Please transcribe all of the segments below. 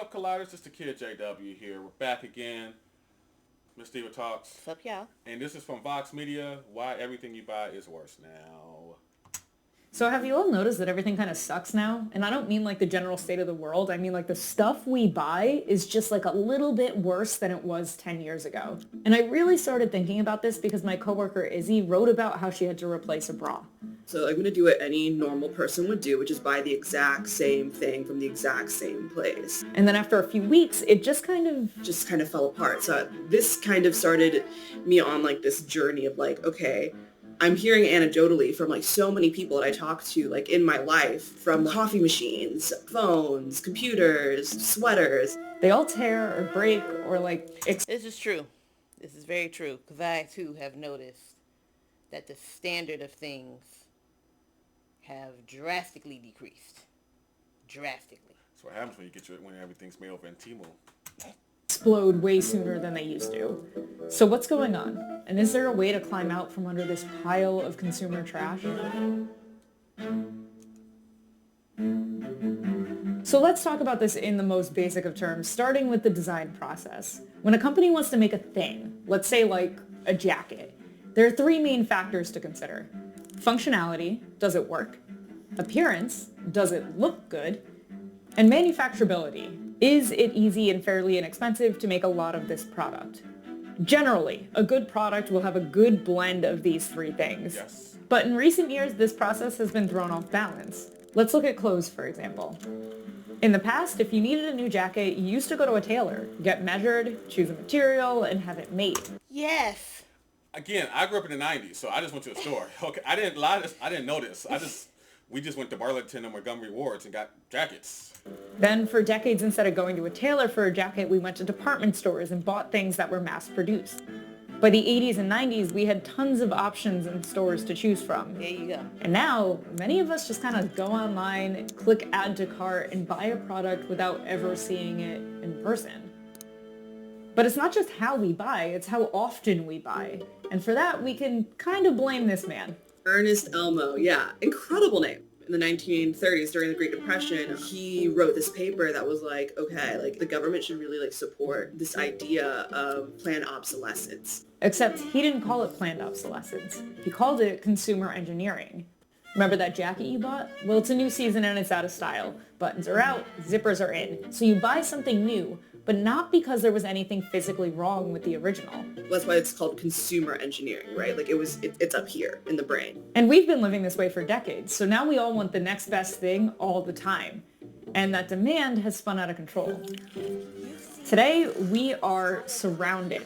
up, Colliders? It's the Kid JW here. We're back again. Miss Diva Talks. What's up, y'all? And this is from Vox Media. Why everything you buy is worse now. So have you all noticed that everything kind of sucks now? And I don't mean like the general state of the world. I mean like the stuff we buy is just like a little bit worse than it was 10 years ago. And I really started thinking about this because my coworker Izzy wrote about how she had to replace a bra. So I'm going to do what any normal person would do, which is buy the exact same thing from the exact same place. And then after a few weeks, it just kind of fell apart. So this kind of started me on like this journey of like, okay, I'm hearing anecdotally from like so many people that I talk to like in my life, from coffee machines, phones, computers, sweaters. They all tear or break or like... This is true. This is very true because I too have noticed that the standard of things have drastically decreased. Drastically. That's what happens when everything's made over in Timo. Explode way sooner than they used to. So what's going on? And is there a way to climb out from under this pile of consumer trash? So let's talk about this in the most basic of terms, starting with the design process. When a company wants to make a thing, let's say like a jacket, there are three main factors to consider. Functionality, does it work? Appearance, does it look good? And manufacturability, is it easy and fairly inexpensive to make a lot of this product? Generally, a good product will have a good blend of these three things. Yes. But in recent years, this process has been thrown off balance. Let's look at clothes, for example. In the past, if you needed a new jacket, you used to go to a tailor, get measured, choose a material, and have it made. Yes. Again, I grew up in the 90s, so I just went to a store. Okay, I didn't lie. I didn't know this. We just went to Burlington and Montgomery Wards and got jackets. Then for decades, instead of going to a tailor for a jacket, we went to department stores and bought things that were mass-produced. By the 80s and 90s, we had tons of options in stores to choose from. There you go. And now, many of us just kind of go online, click add to cart, and buy a product without ever seeing it in person. But it's not just how we buy, it's how often we buy. And for that, we can kind of blame this man. Ernest Elmo, yeah, incredible name. In the 1930s, during the Great Depression, he wrote this paper that was like, okay, like the government should really like support this idea of planned obsolescence. Except he didn't call it planned obsolescence. He called it consumer engineering. Remember that jacket you bought? Well, it's a new season and it's out of style. Buttons are out, zippers are in. So you buy something new, but not because there was anything physically wrong with the original. That's why it's called consumer engineering, right? Like it's up here in the brain. And we've been living this way for decades, so now we all want the next best thing all the time. And that demand has spun out of control. Today, we are surrounded.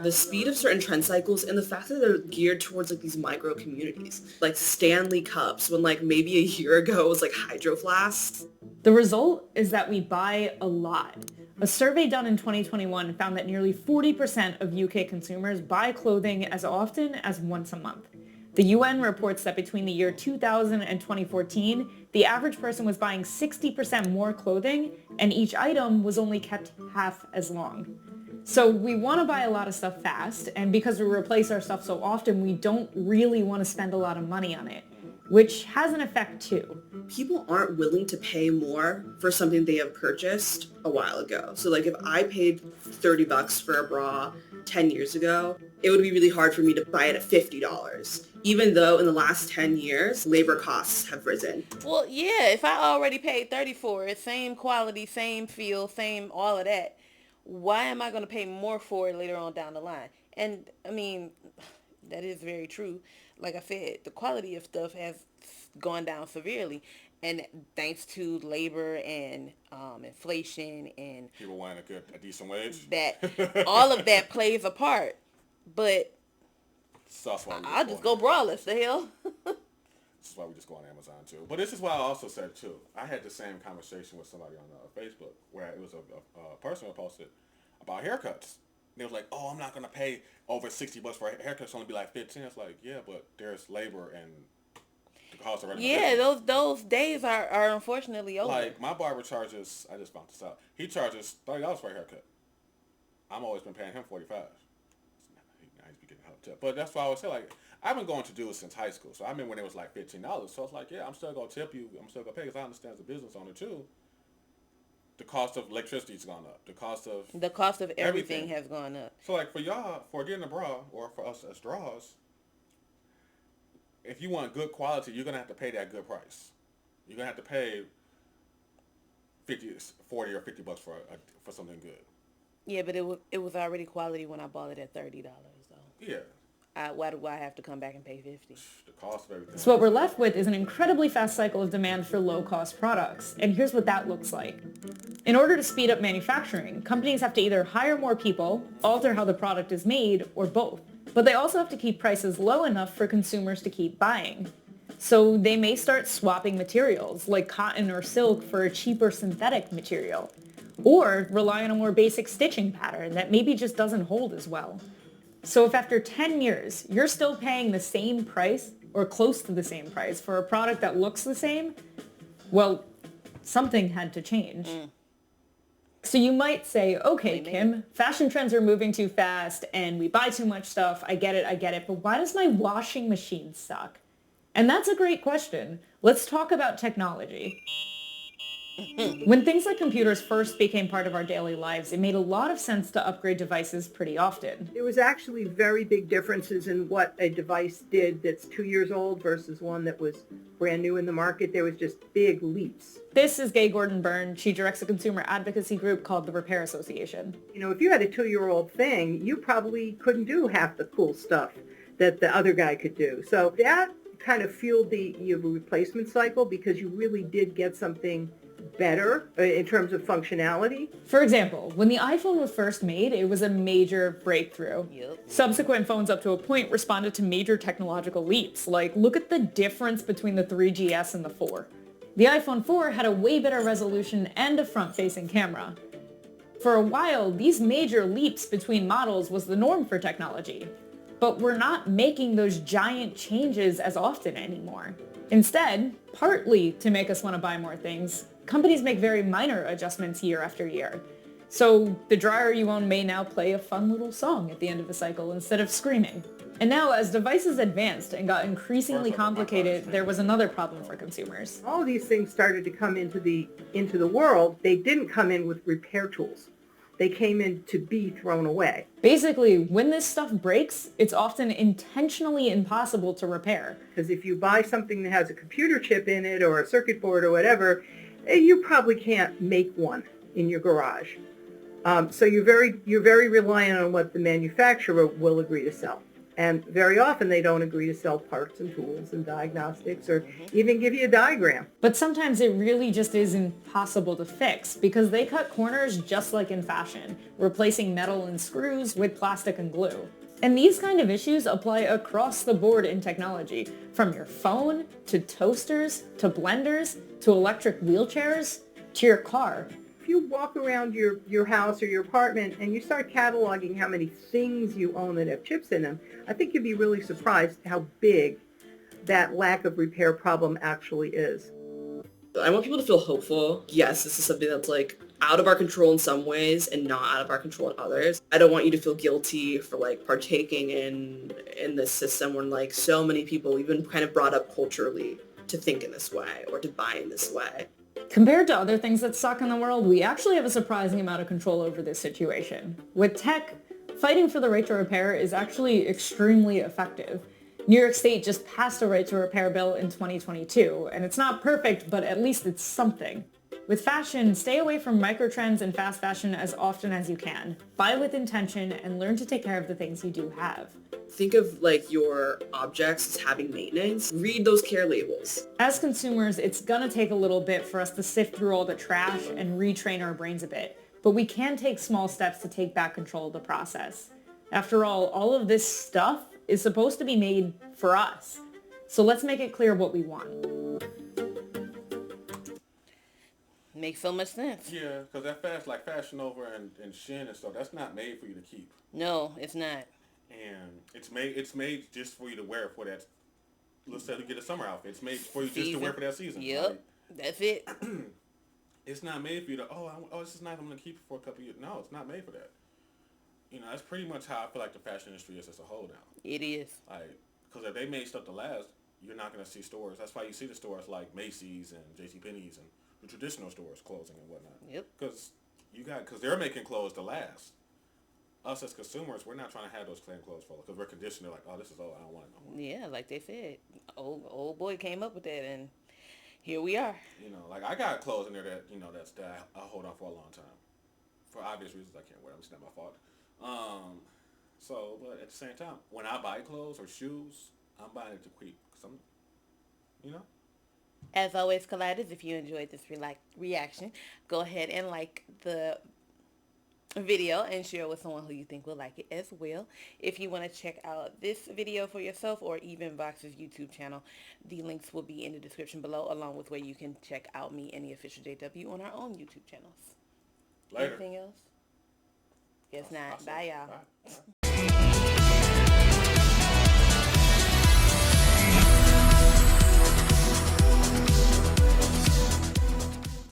The speed of certain trend cycles and the fact that they're geared towards like these micro communities, like Stanley Cups, when like maybe a year ago it was like Hydro Flasks. The result is that we buy a lot. A survey done in 2021 found that nearly 40% of UK consumers buy clothing as often as once a month. The UN reports that between the year 2000 and 2014, the average person was buying 60% more clothing, and each item was only kept half as long. So we want to buy a lot of stuff fast, and because we replace our stuff so often, we don't really want to spend a lot of money on it, which has an effect too. People aren't willing to pay more for something they have purchased a while ago. So like if I paid $30 for a bra 10 years ago, it would be really hard for me to buy it at $50. Even though in the last 10 years, labor costs have risen. Well, yeah, if I already paid $30 for it, same quality, same feel, same all of that, why am I going to pay more for it later on down the line? And I mean, that is very true. Like I said, the quality of stuff has gone down severely, and thanks to labor and inflation and people wanting a decent wage. That all of that plays a part. But I'll just go braless. The hell. This is why we just go on Amazon too. But this is why I also said too. I had the same conversation with somebody on Facebook where it was a person who posted about haircuts. They was like, "Oh, I'm not gonna pay over $60 for a haircut. It's only be like 15." It's like, yeah, but there's labor and the cost of running. Yeah, those days are unfortunately over. Like my barber charges. I just found this out. He charges $30 for a haircut. I'm always been paying him $45. Now he's be getting help tip. But that's why I would say like I've been going to do it since high school. So I mean when it was like $15. So it's like, yeah, I'm still gonna tip you. I'm still gonna pay because I understand the business owner too. The cost of electricity's gone up. The cost of everything has gone up. So like for y'all, for getting a bra, or for us as draws, if you want good quality, you're gonna have to pay that good price. You're gonna have to pay 40 or $50 for something good. Yeah, but it was already quality when I bought it at $30 though. Yeah. Why do I have to come back and pay $50? The cost of everything. So what we're left with is an incredibly fast cycle of demand for low-cost products. And here's what that looks like. In order to speed up manufacturing, companies have to either hire more people, alter how the product is made, or both. But they also have to keep prices low enough for consumers to keep buying. So they may start swapping materials, like cotton or silk, for a cheaper synthetic material. Or rely on a more basic stitching pattern that maybe just doesn't hold as well. So if after 10 years, you're still paying the same price, or close to the same price, for a product that looks the same, well, something had to change. So you might say, okay, Kim, fashion trends are moving too fast, and we buy too much stuff, I get it, but why does my washing machine suck? And that's a great question. Let's talk about technology. When things like computers first became part of our daily lives, it made a lot of sense to upgrade devices pretty often. There was actually very big differences in what a device did that's 2 years old versus one that was brand new in the market. There was just big leaps. This is Gay Gordon-Byrne. She directs a consumer advocacy group called the Repair Association. You know, if you had a 2-year-old thing, you probably couldn't do half the cool stuff that the other guy could do. So that kind of fueled the replacement cycle, because you really did get something better in terms of functionality. For example, when the iPhone was first made, it was a major breakthrough. Yep. Subsequent phones up to a point responded to major technological leaps. Like, look at the difference between the 3GS and the 4. The iPhone 4 had a way better resolution and a front-facing camera. For a while, these major leaps between models was the norm for technology. But we're not making those giant changes as often anymore. Instead, partly to make us want to buy more things, companies make very minor adjustments year after year. So the dryer you own may now play a fun little song at the end of the cycle instead of screaming. And now, as devices advanced and got increasingly complicated, there was another problem for consumers. All of these things started to come into the world. They didn't come in with repair tools. They came in to be thrown away. Basically, when this stuff breaks, it's often intentionally impossible to repair. Because if you buy something that has a computer chip in it or a circuit board or whatever, you probably can't make one in your garage. So you're very reliant on what the manufacturer will agree to sell. And very often they don't agree to sell parts and tools and diagnostics or even give you a diagram. But sometimes it really just is impossible to fix because they cut corners just like in fashion, replacing metal and screws with plastic and glue. And these kind of issues apply across the board in technology, from your phone to toasters to blenders to electric wheelchairs to your car. If you walk around your house or your apartment and you start cataloging how many things you own that have chips in them, I think you'd be really surprised how big that lack of repair problem actually is. I want people to feel hopeful. Yes, this is something that's like out of our control in some ways and not out of our control in others. I don't want you to feel guilty for like partaking in this system when like so many people, we've been kind of brought up culturally to think in this way or to buy in this way. Compared to other things that suck in the world, we actually have a surprising amount of control over this situation. With tech, fighting for the right to repair is actually extremely effective. New York State just passed a right to repair bill in 2022, and it's not perfect, but at least it's something. With fashion, stay away from microtrends and fast fashion as often as you can. Buy with intention and learn to take care of the things you do have. Think of like your objects as having maintenance. Read those care labels. As consumers, it's gonna take a little bit for us to sift through all the trash and retrain our brains a bit, but we can take small steps to take back control of the process. After all of this stuff is supposed to be made for us. So let's make it clear what we want. Makes so much sense. Yeah, because like Fashion Nova and Shein and stuff, that's not made for you to keep. No, it's not. And it's made just for you to wear for that. Let's say you get a summer outfit. It's made for you just to wear for that season. Yep, Like, that's it. it's not made for you to, this is nice, I'm going to keep it for a couple of years. No, it's not made for that. You know, that's pretty much how I feel like the fashion industry is as a whole now. It is. Like, because if they made stuff to last, you're not going to see stores. That's why you see the stores like Macy's and JCPenney's and the traditional stores closing and whatnot. Yep. Because they're making clothes to last. Us as consumers, we're not trying to have those clean clothes for because we're conditioned. They're like, oh, this is old. I don't want it no more. Yeah, like they said, old boy came up with that, and here we are. You know, like I got clothes in there that I hold on for a long time, for obvious reasons I can't wear them. It's not my fault. But at the same time, when I buy clothes or shoes, I'm buying it to keep. Cause you know. As always, Colliders, if you enjoyed this reaction, go ahead and like the video and share with someone who you think will like it as well. If you want to check out this video for yourself or even Vox's YouTube channel, the links will be in the description below, along with where you can check out me and the official JW on our own YouTube channels. Later. Anything else? Guess not. Bye, y'all. Bye.